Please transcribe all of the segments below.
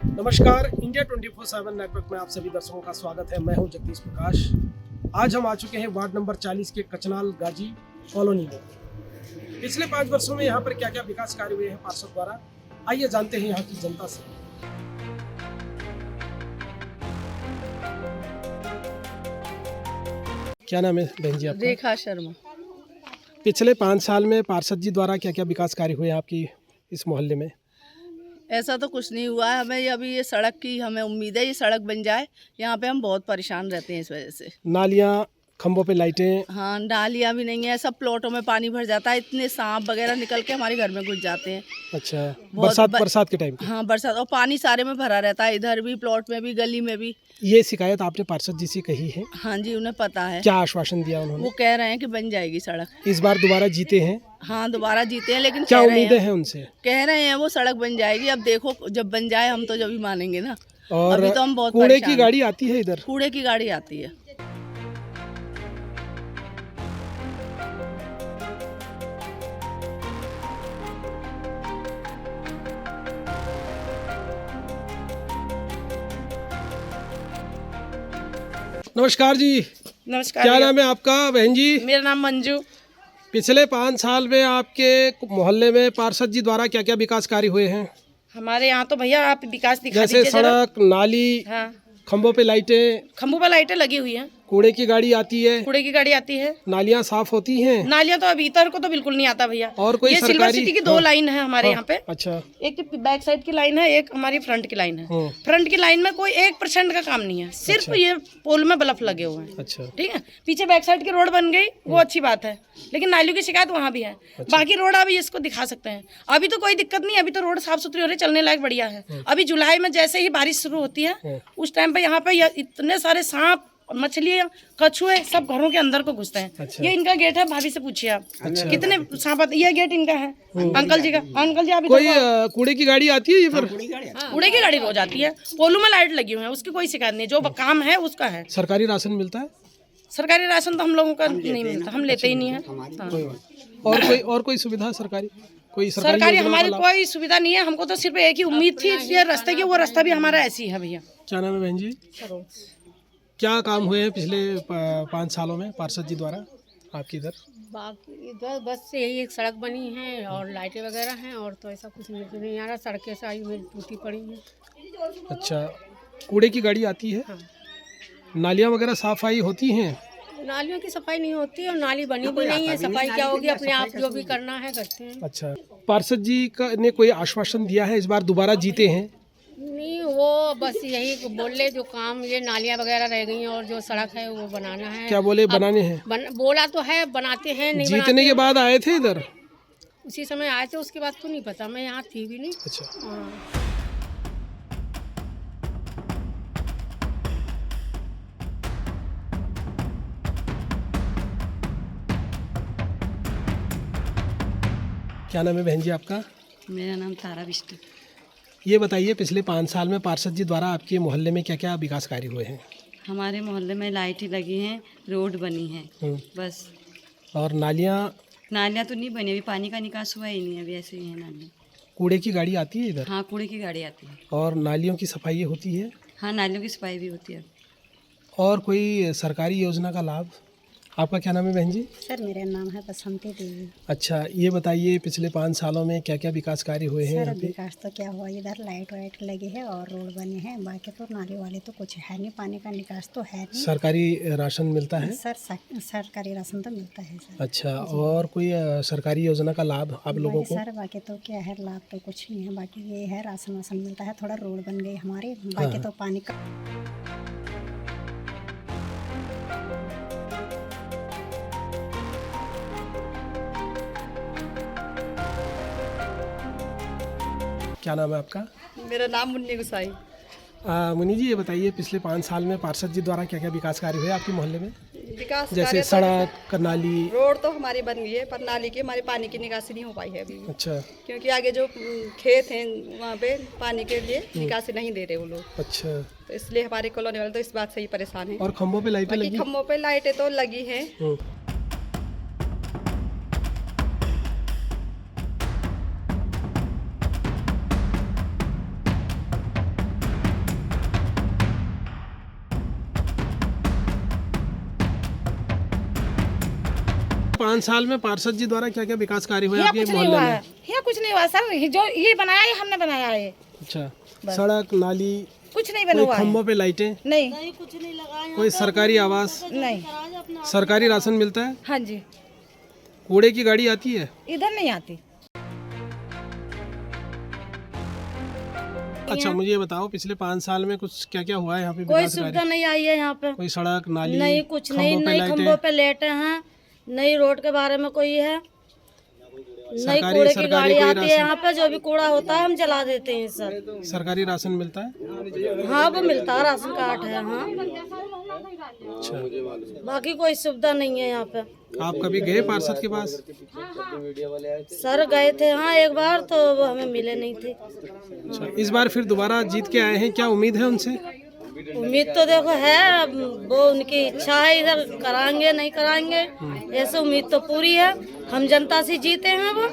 नमस्कार, India 24/7 network में आप सभी दर्शकों का स्वागत है। मैं हूं जगदीश प्रकाश। आज हम आ चुके हैं वार्ड नंबर 40 के कचनाल गाजी कॉलोनी में। पिछले 5 वर्षों में यहां पर क्या क्या विकास कार्य हुए हैं पार्षद द्वारा, आइए जानते हैं यहां की जनता से। क्या नाम है बहन जी आपका? रेखा शर्मा। पिछले 5 साल में पार्षद जी द्वारा क्या क्या विकास कार्य हुए हैं आपकी इस मोहल्ले में? ऐसा तो कुछ नहीं हुआ है, हमें अभी ये सड़क की हमें उम्मीद है, ये सड़क बन जाए। यहाँ पे हम बहुत परेशान रहते हैं इस वजह से। नालियाँ, खंभों पे लाइटें। हाँ, नालियाँ भी नहीं है, सब प्लॉटों में पानी भर जाता है, इतने सांप वगैरह निकल के हमारे घर में घुस जाते हैं। अच्छा, बरसात के टाइम पे? हाँ, बरसात, और पानी सारे में भरा रहता है, इधर भी प्लॉट में भी, गली में भी। ये शिकायत आपने पार्षद जी से कही है? हाँ जी, उन्हें पता है। क्या आश्वासन दिया उन्होंने? वो कह रहे हैं कि बन जाएगी सड़क। इस बार दोबारा जीते हैं? हाँ, दोबारा जीते हैं, लेकिन क्या उम्मीदें हैं उनसे? कह रहे हैं वो सड़क बन जाएगी। अब देखो, जब बन जाए हम तो जब ही मानेंगे ना। और अभी तो हम बहुत कूड़े परेशान की गाड़ी आती है इधर? कूड़े की गाड़ी आती है। नमस्कार जी। नमस्कार। क्या नाम है आपका बहन जी? मेरा नाम मंजू। पिछले 5 साल में आपके मोहल्ले में पार्षद जी द्वारा क्या क्या विकास कार्य हुए हैं? हमारे यहाँ तो भैया आप विकास दिखा जैसे दीजिए जरा। सड़क, नाली, हाँ, खंभों पे लाइटें, खंभों पर लाइटें लगी हुई हैं, कूड़े की गाड़ी आती है, कूड़े की गाड़ी आती है, नालियाँ साफ होती हैं। नालियाँ तो अभी इतर को तो बिल्कुल नहीं आता भैया। और कोई ये सिल्वर सरकारी? सिटी की 2 लाइन है हमारे यहाँ पे। अच्छा। एक तो बैक साइड की लाइन है, एक हमारी फ्रंट की लाइन है। फ्रंट की लाइन में कोई 1% का काम नहीं है, सिर्फ ये पोल में बल्ब लगे हुए हैं। अच्छा। ठीक है, पीछे बैक साइड की रोड बन गई, वो अच्छी बात है, लेकिन नालियों की शिकायत वहाँ भी है। बाकी रोड अभी इसको दिखा सकते हैं, अभी तो कोई दिक्कत नहीं, अभी तो रोड साफ सुथरी हो रही है, चलने लायक बढ़िया है। अभी जुलाई में जैसे ही बारिश शुरू होती है उस टाइम पे यहाँ पे इतने सारे सांप, मछलियाँ, कछुए सब घरों के अंदर को घुसते हैं। अच्छा। ये इनका गेट है, भाभी से पूछिए आप। अच्छा। कितने सांप आते, ये गेट इनका है, अंकल जी का। अंकल जी आप कोई कूड़े की गाड़ी आती है ये पर? कूड़े की गाड़ी रोज आती है, पोलू में लाइट लगी हुई है, उसकी कोई शिकायत नहीं, जो काम है उसका है। सरकारी राशन मिलता है? सरकारी राशन तो हम लोगों का नहीं मिलता, हम लेते ही नहीं है। हाँ। और कोई सुविधा सरकारी? कोई सरकारी योजना हमारी का लाभ? कोई सुविधा नहीं है, हमको तो सिर्फ एक ही उम्मीद थी ये रास्ते की, वो रास्ता भी हमारा ऐसी है भैया। क्या नाम है बहन जी? क्या काम हुए हैं पिछले 5 सालों में पार्षद जी द्वारा आपके इधर? बाकी इधर बस यही एक सड़क बनी है और लाइटें वगैरह हैं, और तो ऐसा कुछ नहीं आ रहा। सड़कें सारी में टूटी पड़ी हैं। अच्छा, कूड़े की गाड़ी आती है? हाँ। नालियाँ वगैरह सफाई होती हैं? नालियों की सफाई नहीं होती और नाली बनी भी नहीं है, सफाई क्या होगी, अपने आप जो भी करना है करते हैं। अच्छा, पार्षद जी ने कोई आश्वासन दिया है इस बार दोबारा जीते हैं? नहीं, वो बस यही बोल रहे जो काम ये नालियाँ वगैरह रह गई हैं और जो सड़क है वो बनाना है। क्या बोले? बनाने हैं? बोला तो है, बनाते हैं, नहीं जीतने के बाद आए थे इधर? उसी समय आए थे, उसके बाद तो नहीं पता, मैं यहाँ थी भी नहीं। अच्छा। हाँ। क्या नाम है बहन जी आपका? मेरा नाम तारा बिष्ट। ये बताइए पिछले 5 साल में पार्षद जी द्वारा आपके मोहल्ले में क्या क्या विकास कार्य हुए हैं? हमारे मोहल्ले में लाइटें लगी हैं, रोड बनी है, बस। और नालियाँ? नालियाँ तो नहीं बनी, अभी पानी का निकास हुआ ही नहीं, अभी ऐसे ही है नालियाँ। कूड़े की गाड़ी आती है इधर? हाँ, कूड़े की गाड़ी आती है। और नालियों की सफाई होती है? हाँ, नालियों की सफाई भी होती है। और कोई सरकारी योजना का लाभ? आपका क्या नाम है बहन जी? सर मेरा नाम है बसंती देवी। अच्छा, ये बताइए पिछले 5 सालों में क्या क्या विकास कार्य हुए हैं सर यहाँ पे? विकास तो क्या हुआ, इधर लाइट वाइट लगी है और रोड बने हैं, बाकी तो नाली वाले तो कुछ है नहीं, पानी का निकास तो है नहीं। सरकारी राशन मिलता है? सर सरकारी राशन तो मिलता है सर। अच्छा, और कोई सरकारी योजना का लाभ आप लोगों को? सर बाकी तो क्या है, लाभ तो कुछ नहीं है, बाकी ये है राशन वाशन मिलता है, थोड़ा रोड बन गई हमारी, बाकी तो पानी का। क्या नाम है आपका? मेरा नाम मुन्नी गुसाई। मुनी जी, ये बताइए पिछले 5 साल में पार्षद जी द्वारा क्या क्या विकास कार्य हुए आपके मोहल्ले में? विकास जैसे कार्य सड़क, नाली? रोड तो हमारी बन गई है, पर नाली की हमारी पानी की निकासी नहीं हो पाई है अभी भी। अच्छा। क्योंकि आगे जो खेत हैं वहाँ पे पानी के लिए निकासी नहीं दे रहे वो लोग, अच्छा। तो इसलिए हमारे कॉलोनी वाले तो इस बात से ही परेशान हैं। और खंभों पे लाइटें बाकी लगी? खम्भों पे लाइटें तो लगी हैं। 5 साल में पार्षद जी द्वारा क्या क्या विकास कार्य हुए यहाँ आपके कुछ नहीं मोहल्ले हुआ में? है, यहाँ कुछ नहीं हुआ सर, जो ये बनाया है हमने बनाया है, अच्छा, सड़क नाली, कुछ नहीं बना कोई हुआ है। खम्भों पे लाइटें, नहीं कोई सरकारी आवास, नहीं। सरकारी राशन मिलता है, हाँ जी, कूड़े की गाड़ी आती है? इधर नहीं आती। अच्छा, मुझे ये बताओ पिछले 5 साल में कुछ क्या क्या हुआ है यहाँ पे कोई विकास सुविधा कार्य? नहीं आई है यहाँ पे, कोई सड़क नाली, नहीं कुछ नहीं, खम्भों पे नई लाइटें? खम्भों पे लेटे हैं, नई रोड के बारे में कोई है, नई सरकारी- कूड़े की सरकारी गाड़ी कोई आती है राशन? यहाँ पे, जो भी कूड़ा होता है हम जला देते हैं सर। सरकारी राशन मिलता है? हाँ वो मिलता है, राशन कार्ड है। हाँ अच्छा, बाकी कोई सुविधा नहीं है यहाँ पे। आप कभी गए पार्षद के पास? सर गए थे हाँ एक बार, तो वो हमें मिले नहीं थे। अच्छा, इस बार फिर दोबारा जीत के आए हैं, क्या उम्मीद है उनसे? उम्मीद तो देखो है, अब वो उनकी इच्छा है, इधर कराएंगे नहीं कराएंगे, ऐसे उम्मीद तो पूरी है, हम जनता से जीते हैं वो।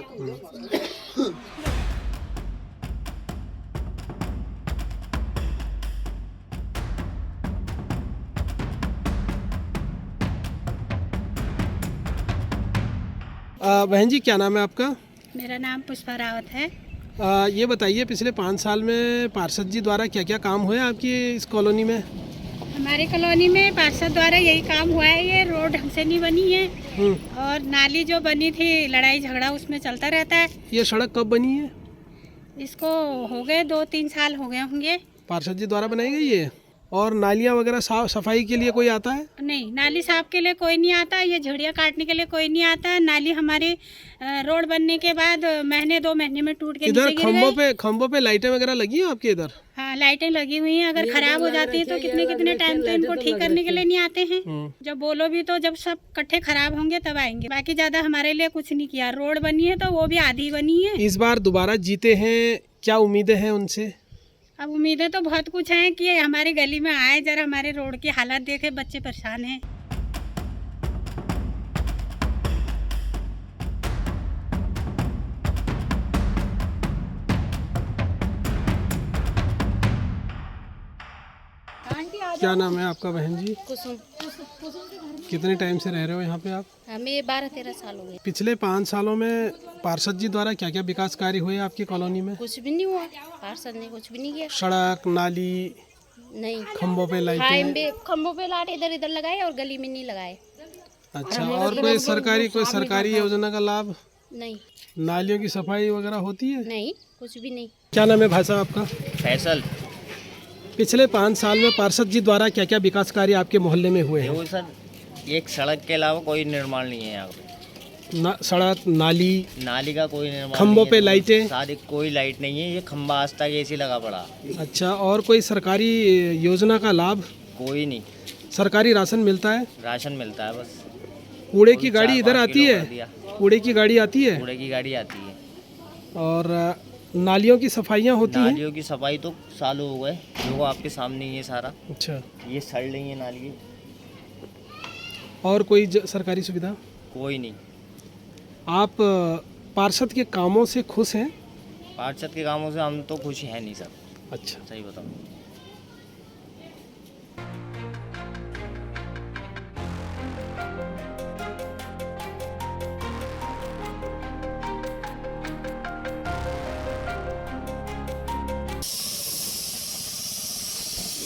बहन जी क्या नाम है आपका? मेरा नाम पुष्पा रावत है। ये बताइए पिछले 5 साल में पार्षद जी द्वारा क्या क्या काम हुए आपकी इस कॉलोनी में? हमारी कॉलोनी में पार्षद द्वारा यही काम हुआ है, ये रोड हमसे नहीं बनी है और नाली जो बनी थी लड़ाई झगड़ा उसमें चलता रहता है। ये सड़क कब बनी है? इसको हो गए 2-3 साल हो गए होंगे। पार्षद जी द्वारा बनाई गई है? और नालियाँ वगैरह साफ सफाई के लिए कोई आता है? नहीं, नाली साफ के लिए कोई नहीं आता, ये झड़ियाँ काटने के लिए कोई नहीं आता। नाली हमारी रोड बनने के बाद महीने 2 महीने में टूट के इधर नीचे गिर गई। खम्भों पे लाइटें वगैरह लगी हैं आपके इधर? हाँ लाइटें लगी हुई हैं, अगर खराब हो जाती है तो कितने कितने टाइम तो इनको ठीक करने के लिए नहीं आते हैं। जब बोलो भी तो जब सब इकट्ठे खराब होंगे तब आएंगे, बाकी ज्यादा हमारे लिए कुछ नहीं किया। रोड बनी है तो वो भी आधी बनी है। इस बार दोबारा जीते हैं, क्या उम्मीदें हैं उनसे? अब उम्मीदें तो बहुत कुछ हैं कि हमारी गली में आए, जरा हमारे रोड की हालत देखे, बच्चे परेशान हैं। क्या नाम है आपका बहन जी? कुसुम। कितने टाइम से रह रहे हो यहाँ पे आप? हमें 12-13 साल हो गए। पिछले 5 सालों में पार्षद जी द्वारा क्या क्या विकास कार्य हुए आपकी कॉलोनी में? कुछ भी नहीं हुआ, पार्षद ने कुछ भी नहीं किया। सड़क नाली, नहीं, खम्भों पे लाइटें? खम्भों पे लाइट इधर इधर लगाए और गली में नहीं लगाए। अच्छा, और कोई सरकारी योजना का लाभ? नहीं नालियों की सफाई वगैरह होती है? नहीं, कुछ भी नहीं। क्या नाम है भाई साहब आपका? फैसल। पिछले 5 साल में पार्षद जी द्वारा क्या क्या विकास कार्य आपके मोहल्ले में हुए हैं? देखो सर, एक सड़क के अलावा कोई निर्माण नहीं है यहाँ पे। सड़क नाली, नाली का कोई निर्माण खम्भों नहीं पे है। लाइटें? सारी कोई लाइट नहीं है, ये खम्भा आज तक ऐसे लगा पड़ा। अच्छा, और कोई सरकारी योजना का लाभ? कोई नहीं, सरकारी राशन मिलता है? राशन मिलता है बस। कूड़े की गाड़ी 4-5 इधर आती किलो है? कर दिया। कूड़े की गाड़ी आती है? कूड़े की गाड़ी आती है। और नालियों की सफाइयाँ होती हैं? नालियों की सफाई तो चालू हो गए, जो आपके सामने ही है सारा। अच्छा, ये सड़ रही है नाली। और कोई सरकारी सुविधा? कोई नहीं। आप पार्षद के कामों से खुश हैं? पार्षद के कामों से हम तो खुश है नहीं सर, अच्छा, सही बताऊँ।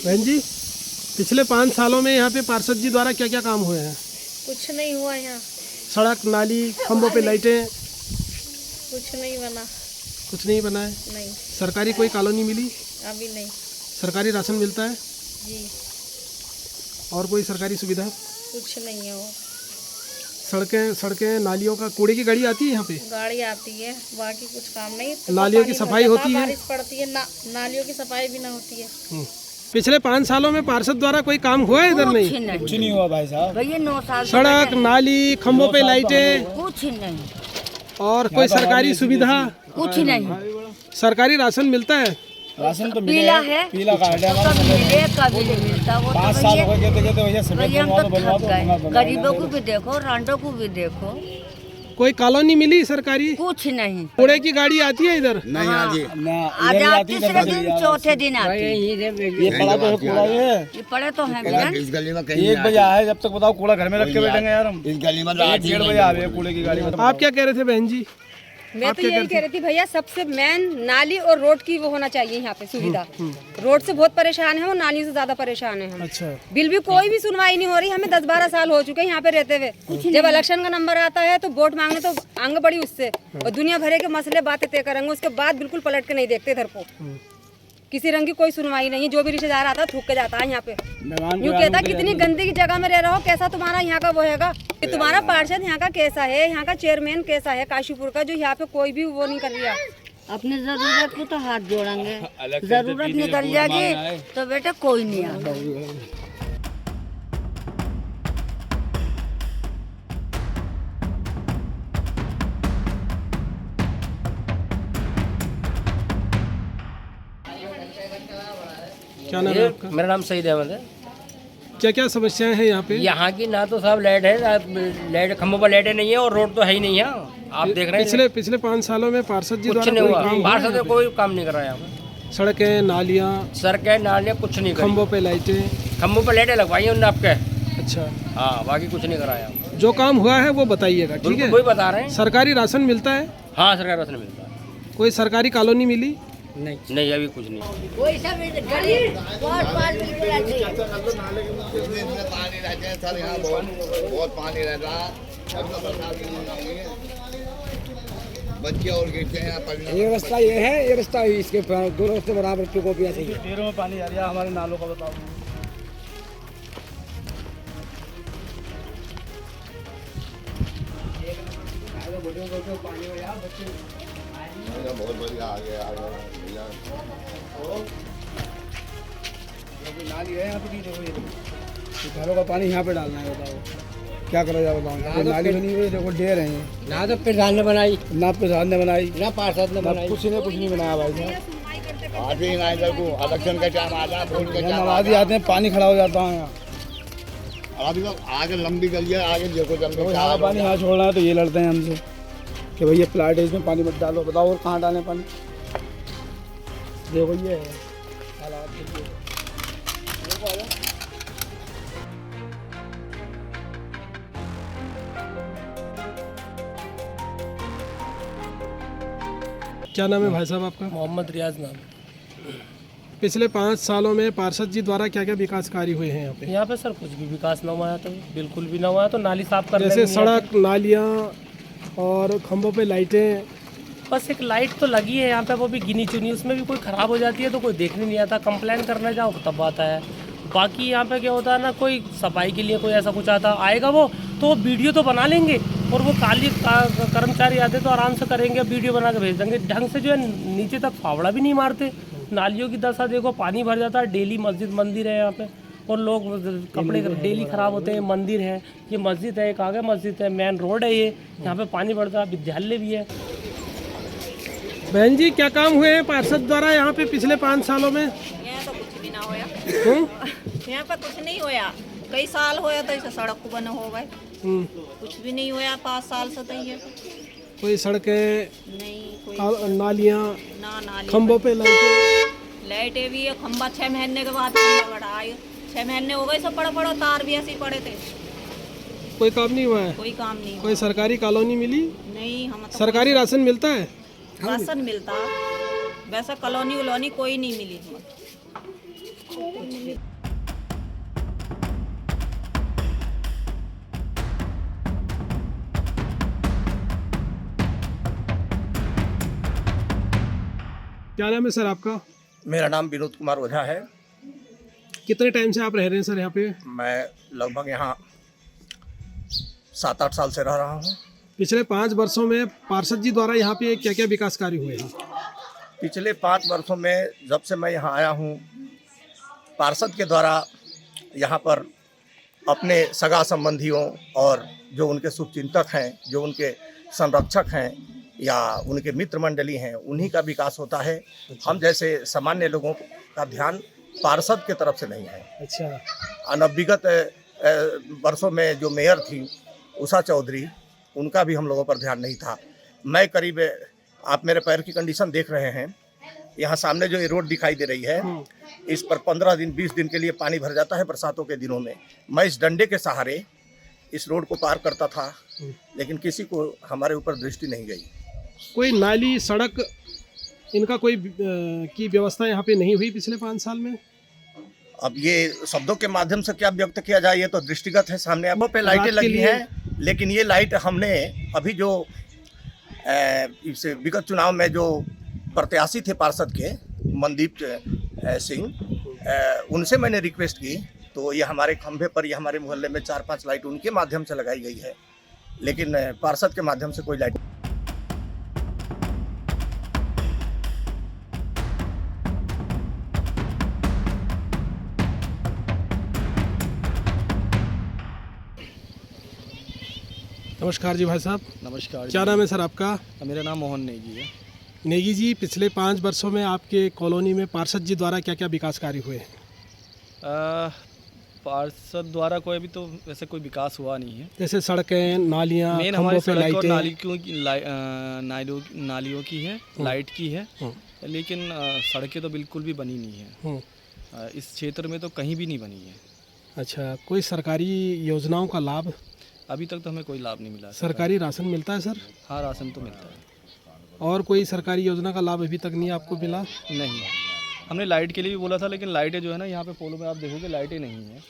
बहन जी पिछले 5 सालों में यहाँ पे पार्षद जी द्वारा क्या क्या काम हुए हैं? कुछ नहीं हुआ यहाँ, सड़क नाली खम्भों पे लाइटें? कुछ नहीं बना। कुछ नहीं बना है? नहीं, सरकारी कोई कॉलोनी मिली? अभी नहीं। सरकारी राशन मिलता है? जी, और कोई सरकारी सुविधा? कुछ नहीं है। वो सड़कें नालियों का, कूड़े की गाड़ी आती है यहाँ पे? गाड़ी आती है, बाकी कुछ काम नहीं। नालियों की सफाई होती है? बारिश पड़ती है ना, नालियों की सफाई भी ना होती है। पिछले 5 सालों में पार्षद द्वारा कोई काम हुआ है इधर? नहीं, कुछ नहीं हुआ भाई साहब। भैया 9 साल सड़क नाली खम्भों पे लाइटें कुछ नहीं, और कोई सरकारी सुविधा? कुछ नहीं। सरकारी राशन मिलता है? राशन तो पीला है, पीला कार्ड है कभी मिले कभी नहीं मिलता। वो 5 तो साल हो भैया, गए कहते कहते भैया सफेद भैया हम बनवा तो दो बनवा थक दो गए। बनवा दो। गरीबों को भी देखो, रांडों को भी देखो। कोई कॉलोनी मिली सरकारी? कुछ नहीं। कूड़े की गाड़ी आती है इधर? नहीं हाँ जी ना आज आप तीसरे दिन चौथे दिन आते हैं। ये पड़ा तो है कूड़ा ये पड़े तो हैं भैया। इस गली में कहीं 1 बजे आए, जब तक बताओ कूड़ा घर में रख के बैठेंगे यार हम। इस गली में 1-1:30 बजे आ रहे कूड़े की गाड़ी में। आप क्या कह रहे थे बहन जी? मैं तो यही कह रही थी भैया, सबसे मेन नाली और रोड की वो होना चाहिए यहाँ पे सुविधा। रोड से बहुत परेशान है और नाली से ज्यादा परेशान है हम। अच्छा। बिल भी कोई भी सुनवाई नहीं हो रही, हमें 10-12 साल हो चुके हैं यहाँ पे रहते हुए। जब इलेक्शन का नंबर आता है तो वोट मांगने तो आंग बड़ी उससे, और दुनिया भरे के मसले बातें तय करेंगे, उसके बाद बिल्कुल पलट के नहीं देखते इधर को। किसी रंग की कोई सुनवाई नहीं है, जो भी रिश्तेदार आता है थूक के जाता है यहाँ पे। यूँ कहता है कितनी गंदगी जगह में रह रहा हो, कैसा तुम्हारा यहाँ का वो हैगा कि तुम्हारा पार्षद यहाँ का कैसा है, यहाँ का चेयरमैन कैसा है काशीपुर का, जो यहाँ पे कोई भी वो नहीं कर रहा। अपनी जरूरत को तो हाथ जोड़ेंगे, जरूरत निकल जाएगी तो बेटा कोई नहीं आता। क्या नाम है आपका? मेरा नाम सईद अहमद है। क्या क्या समस्याएं हैं यहाँ पे? यहाँ की ना तो साहब लाइट है, लाइट खम्भों पर लाइटें नहीं है और रोड तो है ही नहीं है। आप देख रहे हैं पिछले 5 सालों में पार्षद जी कुछ द्वारा नहीं कोई हुआ, काम हुआ पार्षद है? ने कोई काम नहीं कर रहा है यहाँ पे। सड़कें, नालियाँ, सड़कें, नालियाँ कुछ नहीं करी। खम्भों पे लाइटें? खम्भों पर लाइटें लगवाई हैं उन्होंने आपके। अच्छा। हाँ, बाकी कुछ नहीं कराया। जो काम हुआ है वो बताइएगा, ठीक है? वही बता रहे हैं। सरकारी राशन मिलता है? हाँ, सरकारी राशन मिलता है। कोई सरकारी कॉलोनी मिली? नहीं अभी कुछ नहीं। कोई सब गरीब बहुत पानी रहता है, बच्चे और गिरते हैं। ये रास्ता ये है, ये रास्ता इसके दोनों रास्ते बराबर को भी ऐसे पेड़ों में पानी आ रहा है। हमारे नालों का बताओ। बहुत बढ़िया आ गया नाली है यहाँ पे। देखो घरों का पानी यहाँ पे डालना है, बताओ क्या करा जाए? बताओ नाली बनी हुई, देखो ढेर है ना। तो प्रधान ने बनाई ना, प्रधान ने बनाई ना, पार्षद ने बनाई, कुछ नहीं बनाया भाई साहब। आते ही ना इधर को इलेक्शन का टाइम आता है, वोट का टाइम आते आते हैं पानी खड़ा हो जाता है यहाँ। अभी तो आगे लंबी गली है, आगे देखो जब यहाँ पानी यहाँ छोड़ना है तो ये लड़ते हैं हमसे कि भैया प्लाट है, इसमें पानी मत डालो। बताओ और कहाँ डालें पानी? देखो ये है हालात। क्या नाम है भाई साहब आपका? मोहम्मद रियाज नाम। पिछले 5 सालों में पार्षद जी द्वारा क्या क्या विकास कार्य हुए हैं यहाँ पे? यहाँ पे सर कुछ भी विकास न हुआ है, तो बिल्कुल भी न हुआ है। तो नाली साफ कर जैसे सड़क, नालियाँ और खंभों पे लाइटें? बस एक लाइट तो लगी है यहाँ पे, वो भी गिनी चुनी, उसमें भी कोई ख़राब हो जाती है तो कोई देखने नहीं आता। कंप्लेन करने जाओ तब आता है। बाकी यहाँ पे क्या होता है ना, कोई सफाई के लिए कोई ऐसा कुछ आएगा वो तो वीडियो तो बना लेंगे, और वो काली कर्मचारी आते तो आराम से करेंगे, वीडियो बना के भेज देंगे। ढंग से जो है नीचे तक फावड़ा भी नहीं मारते। नालियों की दशा देखो, पानी भर जाता है। डेली मस्जिद मंदिर है यहाँ पे, और लोग कपड़े डेली ख़राब होते हैं। मंदिर है, ये मस्जिद है, एक आगे मस्जिद है, मेन रोड है ये, यहाँ पे पानी भरता है। विद्यालय भी है। बहन जी, क्या काम हुए हैं पार्षद द्वारा यहाँ पे पिछले 5 सालों में? यहाँ तो कुछ भी ना होया। यहाँ पर कुछ नहीं होया, कई साल होया तो इसे सड़क को बना हो गए, कुछ भी नहीं होया 5 साल से। तो ये कोई सड़कें नहीं, कोई नालियाँ ना, नाली खंभों पे लाइटें भी है। खंबा 6 महीने के बाद खंबा बढ़ा आए, 6 महीने हो गए सब पड़ा तार भी ऐसे ही पड़े थे। कोई काम नहीं हुआ है? कोई काम नहीं। कोई सरकारी कॉलोनी मिली? नहीं, हम तो सरकारी राशन मिलता है? राशन मिलता, वैसा कॉलोनी वलोनी कोई नहीं मिली हमें। क्या नाम है सर आपका? मेरा नाम विनोद कुमार ओझा है। कितने टाइम से आप रह रहे हैं सर यहाँ पे? मैं लगभग यहाँ 7-8 साल से रह रहा हूँ। पिछले 5 वर्षों में पार्षद जी द्वारा यहाँ पे क्या क्या विकास कार्य हुए हैं? पिछले 5 वर्षों में जब से मैं यहाँ आया हूँ, पार्षद के द्वारा यहाँ पर अपने सगा संबंधियों और जो उनके शुभचिंतक हैं, जो उनके संरक्षक हैं या उनके मित्र मंडली हैं, उन्हीं का विकास होता है। हम जैसे सामान्य लोगों का ध्यान पार्षद के तरफ से नहीं है। अच्छा। विगत वर्षों में जो मेयर थी उषा चौधरी, उनका भी हम लोगों पर ध्यान नहीं था। मैं करीब, आप मेरे पैर की कंडीशन देख रहे हैं, यहाँ सामने जो ये रोड दिखाई दे रही है, इस पर 15 दिन 20 दिन के लिए पानी भर जाता है बरसातों के दिनों में। मैं इस डंडे के सहारे इस रोड को पार करता था, लेकिन किसी को हमारे ऊपर दृष्टि नहीं गई। कोई नाली सड़क इनका कोई की व्यवस्था यहाँ पे नहीं हुई पिछले 5 साल में? अब ये शब्दों के माध्यम से क्या व्यक्त किया जाए, ये तो दृष्टिगत है। सामने अब पे लाइटें लगी हैं, लेकिन ये लाइट हमने अभी जो इस विगत चुनाव में जो प्रत्याशी थे पार्षद के मनदीप सिंह, उनसे मैंने रिक्वेस्ट की, तो ये हमारे खंभे पर, ये हमारे मोहल्ले में 4-5 लाइट उनके माध्यम से लगाई गई है, लेकिन पार्षद के माध्यम से कोई लाइट। नमस्कार जी भाई साहब। नमस्कार। क्या नाम है सर आपका? मेरा नाम मोहन नेगी है। नेगी जी, पिछले 5 वर्षों में आपके कॉलोनी में पार्षद जी द्वारा क्या क्या विकास कार्य हुए हैं? पार्षद द्वारा कोई अभी तो वैसे कोई विकास हुआ नहीं है। जैसे सड़कें, नालियाँ, मेन हमारी सड़क और नालियों की है, लाइट की है, लेकिन सड़कें तो बिल्कुल भी बनी नहीं है। इस क्षेत्र में तो कहीं भी नहीं बनी है। अच्छा, कोई सरकारी योजनाओं का लाभ? अभी तक तो हमें कोई लाभ नहीं मिला। सरकारी राशन मिलता है सर? हाँ, राशन तो मिलता है। और कोई सरकारी योजना का लाभ अभी तक नहीं आपको मिला? नहीं, हमने लाइट के लिए भी बोला था, लेकिन लाइटें जो है ना, यहाँ पे पोलो में आप देखोगे लाइटें नहीं है।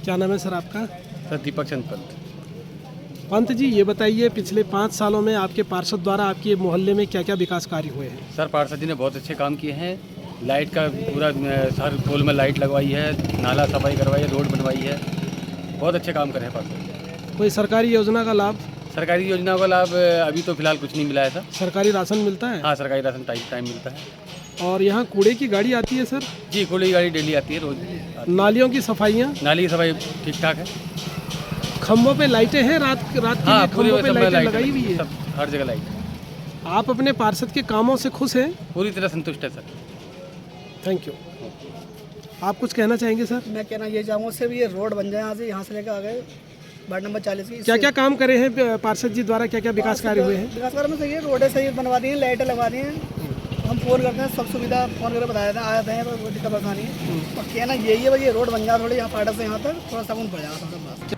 क्या नाम है सर आपका? सर दीपक चंद पंत। पंत जी, ये बताइए पिछले 5 सालों में आपके पार्षद द्वारा आपके मोहल्ले में क्या क्या विकास कार्य हुए हैं? सर पार्षद जी ने बहुत अच्छे काम किए हैं। लाइट का पूरा हर पोल में लाइट लगवाई है, नाला सफाई करवाई है, रोड बनवाई है, बहुत अच्छे काम कर रहे हैं पार्षद। कोई सरकारी योजना का लाभ? सरकारी योजना का लाभ अभी तो फिलहाल कुछ नहीं मिला है सर। सरकारी राशन मिलता है? हाँ, सरकारी राशन टाइम मिलता है। और यहाँ कूड़े की गाड़ी आती है सर? जी, कूड़े की गाड़ी डेली आती है, रोज। नालियों की सफाइयाँ? नाली की सफाई ठीक ठाक है। खंभों पे लाइटें हैं? रात के हाँ, खंभों पे लाइटें लगाई हुई है? हर जगह लाइट। आप अपने पार्षद के कामों से खुश हैं? पूरी तरह संतुष्ट है सर। Thank you. आप कुछ कहना चाहेंगे सर? मैं कहना ये चाहूँगा सर, ये रोड बन जाए यहाँ से लेकर आ गए वार्ड नंबर 40 की। क्या क्या काम करे हैं पार्षद जी द्वारा? क्या क्या विकास कार्य हुए हैं? विकास कार्य में सही है, रोडें सही बनवा दी हैं, लाइटें लगवा दी हैं। हम फोन करते हैं, सब सुविधा फोन करके बताया था, आए थे, कोई दिक्कत परेशानी है। और कहना यही है भाई, ये रोड बन जाए थोड़ी, यहाँ पाटा से यहाँ तक थोड़ा सा पड़ जाएगा सबसे पास।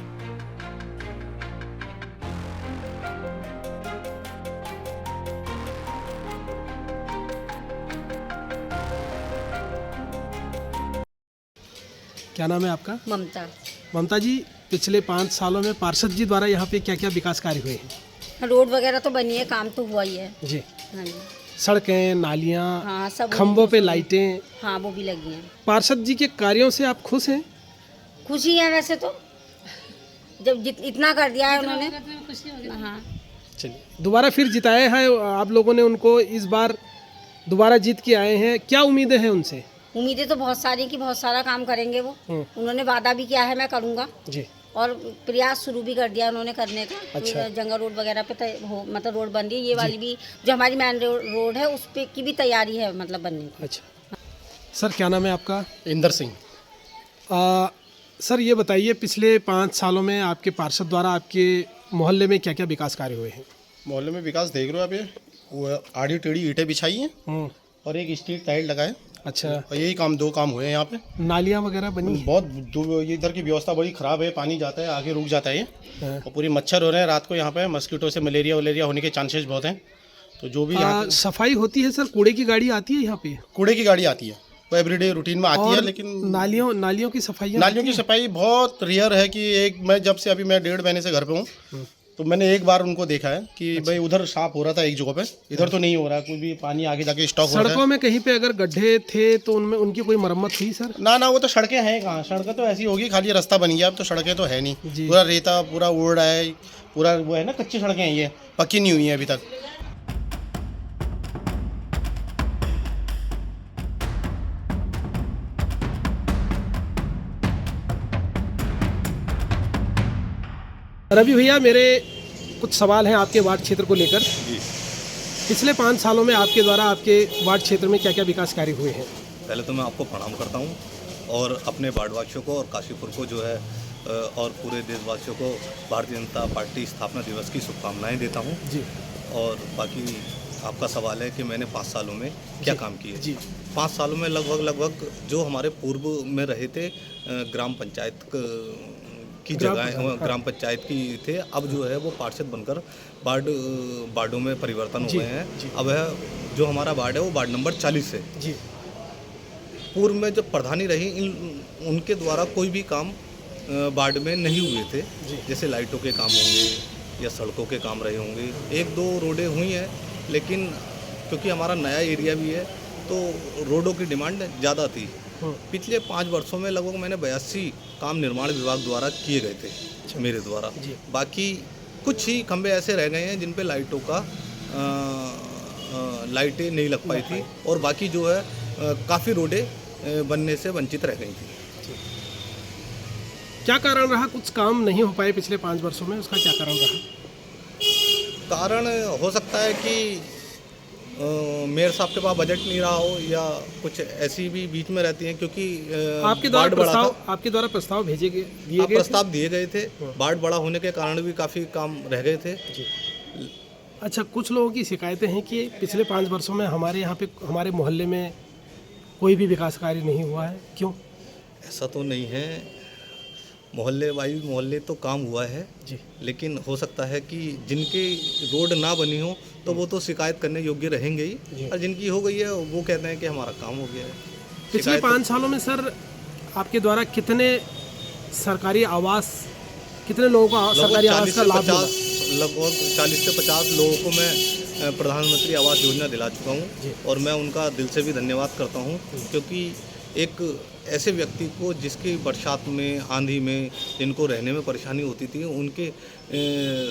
क्या नाम है आपका? ममता। ममता जी, पिछले 5 सालों में पार्षद जी द्वारा यहाँ पे क्या क्या विकास कार्य हुए हैं? रोड वगैरह तो बनी है, काम तो हुआ ही है जी। हाँ जी। सड़कें, नालियाँ, हाँ, सब खंभों पे लाइटें, हाँ वो भी लगी हैं। पार्षद जी के कार्यों से आप खुश हैं? खुशी है वैसे तो, जब इतना कर दिया है उन्होंने। हाँ, चलिए, दोबारा फिर जिताए हैं आप लोगों ने उनको, इस बार दोबारा जीत के आए हैं, क्या उम्मीदें हैं उनसे? उम्मीदें तो बहुत सारी कि बहुत सारा काम करेंगे वो। उन्होंने वादा भी किया है मैं करूँगा जी, और प्रयास शुरू भी कर दिया उन्होंने करने का। अच्छा। जंगल रोड वगैरह पे मतलब रोड बन रही है, ये वाली भी जो हमारी मेन रोड है उस पे की भी तैयारी है मतलब बनने की। अच्छा सर, क्या नाम है आपका? इंदर सिंह। सर ये बताइए, पिछले 5 सालों में आपके पार्षद द्वारा आपके मोहल्ले में क्या क्या विकास कार्य हुए हैं? मोहल्ले में विकास देख रहे हो आप, ये वो आड़ी टेढ़ी ईंटें बिछाई हैं और एक स्ट्रीट टाइल लगाए। अच्छा। और यही काम, 2 काम हुए हैं यहाँ पे। नालियाँ वगैरह बनी? बहुत ये इधर की व्यवस्था बड़ी ख़राब है, पानी जाता है आगे रुक जाता है ये, और पूरी मच्छर हो रहे हैं रात को यहाँ पे, मस्कीटो से मलेरिया होने के चांसेस बहुत हैं। तो जो भी सफाई होती है सर, कूड़े की गाड़ी आती है यहाँ पे? कूड़े की गाड़ी आती है, वो एवरीडे रूटीन में आती है, लेकिन नालियों की सफाई? नालियों की सफाई बहुत रेयर है कि मैं जब से अभी मैं 1.5 महीने से घर पे हूँ, तो मैंने एक बार उनको देखा है कि भाई उधर साफ हो रहा था एक जगह पे, इधर तो नहीं हो रहा, कुछ भी पानी आगे जाके स्टॉक हो रहा है। सड़कों में कहीं पे अगर गड्ढे थे तो उनमें उनकी कोई मरम्मत हुई सर? ना, वो तो सड़कें हैं कहाँ, सड़कें तो ऐसी होगी, खाली रास्ता बन गया, अब तो सड़कें तो है नहीं, पूरा रेता पूरा उड़ रहा है, पूरा वो है ना, कच्ची सड़कें हैं, ये पक्की नहीं हुई हैं अभी तक। रवि भैया, मेरे कुछ सवाल हैं आपके वार्ड क्षेत्र को लेकर। पिछले 5 सालों में आपके द्वारा आपके वार्ड क्षेत्र में क्या क्या विकास कार्य हुए हैं? पहले तो मैं आपको प्रणाम करता हूं और अपने वार्डवासियों को और काशीपुर को जो है और पूरे देशवासियों को भारतीय जनता पार्टी स्थापना दिवस की शुभकामनाएं देता हूं जी। और बाकी आपका सवाल है कि मैंने 5 सालों में क्या काम किए जी। 5 सालों में लगभग जो हमारे पूर्व में रहे थे ग्राम पंचायत की जगह ग्राम पंचायत की थे, अब जो है वो पार्षद बनकर वार्डों में परिवर्तन हुए हैं। अब है जो हमारा वार्ड है वो वार्ड नंबर 40 है जी। पूर्व में जब प्रधानी रही उनके द्वारा कोई भी काम वार्ड में नहीं हुए थे, जैसे लाइटों के काम होंगे या सड़कों के काम रहे होंगे। 1-2 रोडें हुई हैं, लेकिन क्योंकि हमारा नया एरिया भी है तो रोडों की डिमांड ज़्यादा थी। पिछले 5 वर्षों में लगभग मैंने 82 काम निर्माण विभाग द्वारा किए गए थे मेरे द्वारा। बाकी कुछ ही खंबे ऐसे रह गए हैं जिन पे लाइटों का लाइटें नहीं लग पाई थी, और बाकी जो है काफ़ी रोडें बनने से वंचित रह गई थी। क्या कारण रहा कुछ काम नहीं हो पाए पिछले 5 वर्षों में, उसका क्या कारण रहा? कारण हो सकता है कि मेयर साहब के पास बजट नहीं रहा हो, या कुछ ऐसी भी बीच में रहती हैं, क्योंकि आपके द्वारा प्रस्ताव दिए गए थे। वार्ड बड़ा होने के कारण भी काफ़ी काम रह गए थे। अच्छा, कुछ लोगों की शिकायतें हैं कि पिछले 5 वर्षों में हमारे यहाँ पे हमारे मोहल्ले में कोई भी विकास कार्य नहीं हुआ है, क्यों? ऐसा तो नहीं है, मोहल्ले तो काम हुआ है जी, लेकिन हो सकता है कि जिनके रोड ना बनी हो तो वो तो शिकायत करने योग्य रहेंगे ही, और जिनकी हो गई है वो कहते हैं कि हमारा काम हो गया है। पिछले 5 सालों में सर आपके द्वारा कितने सरकारी आवास, कितने लोगों को सरकारी आवास का लाभ मिला? लगभग 40 से 50 लोगों को मैं प्रधानमंत्री आवास योजना दिला चुका हूँ, और मैं उनका दिल से भी धन्यवाद करता हूँ, क्योंकि एक ऐसे व्यक्ति को जिसकी बरसात में, आंधी में, जिनको रहने में परेशानी होती थी, उनके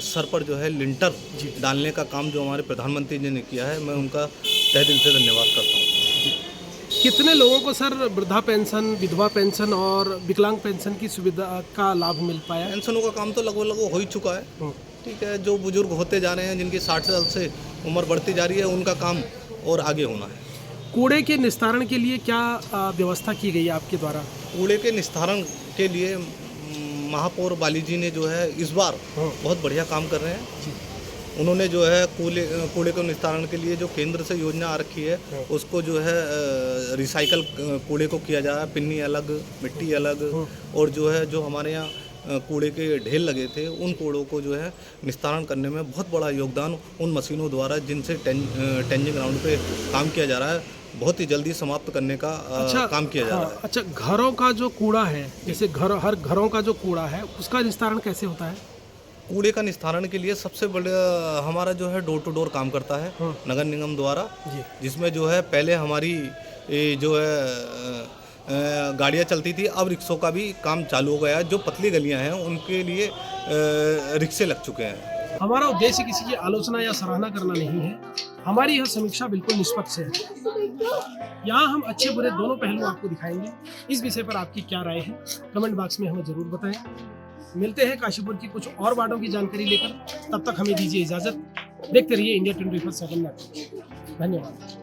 सर पर जो है लिंटर डालने का काम जो हमारे प्रधानमंत्री जी ने किया है, मैं उनका तहे दिल से धन्यवाद करता हूँ। कितने लोगों को सर वृद्धा पेंशन, विधवा पेंशन और विकलांग पेंशन की सुविधा का लाभ मिल पाया? पेंशनों का काम तो लगभग हो ही चुका है। ठीक है, जो बुजुर्ग होते जा रहे हैं, जिनकी 60 साल से उम्र बढ़ती जा रही है, उनका काम और आगे होना है। कूड़े के निस्तारण के लिए क्या व्यवस्था की गई है आपके द्वारा? कूड़े के निस्तारण के लिए महापौर बाली जी ने जो है इस बार बहुत बढ़िया काम कर रहे हैं। उन्होंने जो है कूड़े के निस्तारण के लिए जो केंद्र से योजना आ रखी है, उसको जो है रिसाइकल कूड़े को किया जा रहा है, पिन्नी अलग, मिट्टी अलग, और जो है जो हमारे यहाँ कूड़े के ढेर लगे थे, उन कूड़ों को जो है निस्तारण करने में बहुत बड़ा योगदान उन मशीनों द्वारा, जिनसे टेंजिंग ग्राउंड पे काम किया जा रहा है, बहुत ही जल्दी समाप्त करने का काम किया जा रहा है। अच्छा, घरों का जो कूड़ा है, जैसे हर घरों का जो कूड़ा है, उसका निस्तारण कैसे होता है? कूड़े का निस्तारण के लिए सबसे बड़ा हमारा जो है डोर टू डोर काम करता है नगर निगम द्वारा, जिसमें जो है पहले हमारी जो है गाड़ियाँ चलती थी, अब रिक्शों का भी काम चालू हो गया है। जो पतली गलियाँ हैं उनके लिए रिक्शे लग चुके हैं। हमारा उद्देश्य किसी की आलोचना या सराहना करना नहीं है, हमारी यह समीक्षा बिल्कुल निष्पक्ष है। यहाँ हम अच्छे बुरे दोनों पहलू आपको दिखाएंगे। इस विषय पर आपकी क्या राय है, कमेंट बॉक्स में हमें जरूर बताएं। मिलते हैं काशीपुर की कुछ और वार्डों की जानकारी लेकर, तब तक हमें दीजिए इजाजत। देखते रहिए इंडिया 24/7 नेटवर्क। धन्यवाद।